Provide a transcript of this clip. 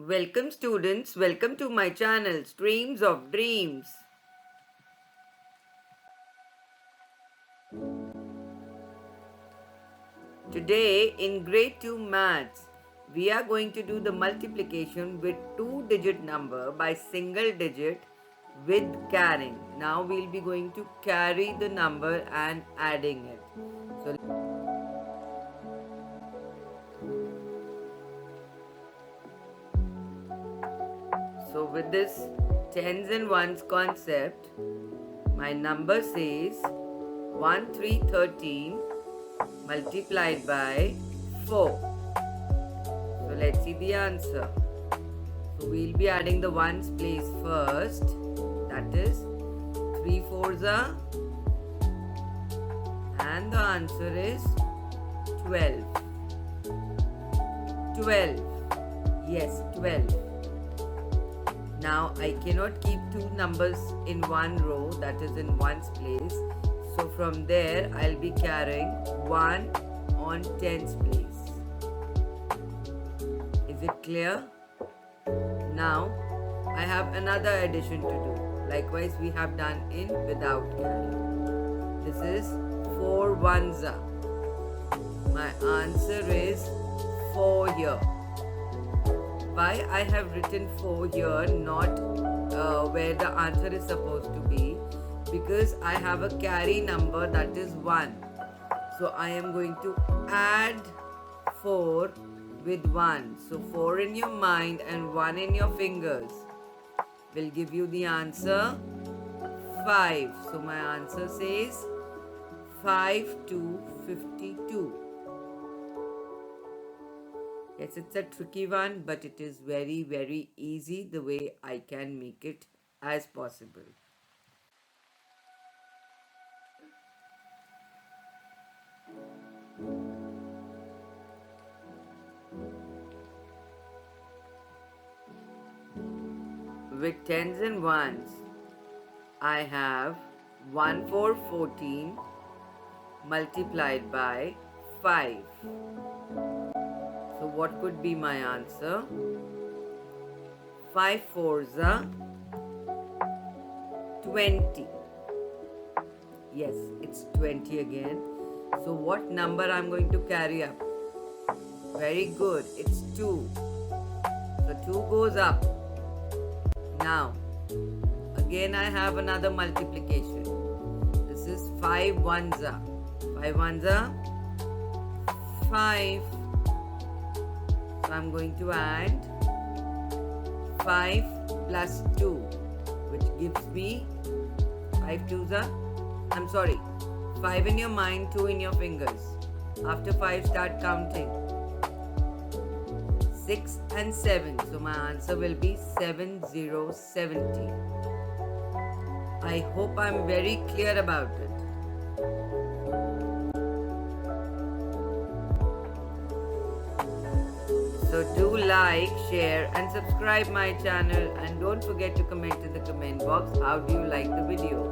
Welcome students, welcome to my channel Streams of Dreams. Today in grade 2 maths, we are going to do the multiplication with 2-digit number by single digit with carrying. Now we'll be going to carry the number and adding it. So with this tens and ones concept, my number says 1313 multiplied by 4. So let's see the answer. So we'll be adding the ones place first. That is 3 fours are, and the answer is 12. 12. Yes, 12. Now I cannot keep two numbers in one row, that is in ones place. So from there I'll be carrying 1 on tens place. Is it clear? Now I have another addition to do. Likewise we have done in without carry. This is 4 ones are. My answer is 4 here. Why I have written 4 here, not where the answer is supposed to be? Because I have a carry number, that is 1. So I am going to add 4 with 1. So 4 in your mind and 1 in your fingers will give you the answer 5. So my answer says 5 to 52. Yes, it's a tricky one, but it is very, very easy the way I can make it as possible. With tens and ones, I have 1414 multiplied by 5. So what could be my answer? 5 fours are 20. Yes, it's 20 again. So what number I'm going to carry up? Very good, it's 2. So 2 goes up. Now, again I have another multiplication. This is 5 ones are. 5 ones are 5. So I'm going to add 5 plus 2, which gives me 5 twos are, 5 in your mind, 2 in your fingers. After 5 start counting. 6 and 7. So my answer will be 7070. I hope I'm very clear about it. So do like, share and subscribe my channel, and don't forget to comment in the comment box how do you like the video.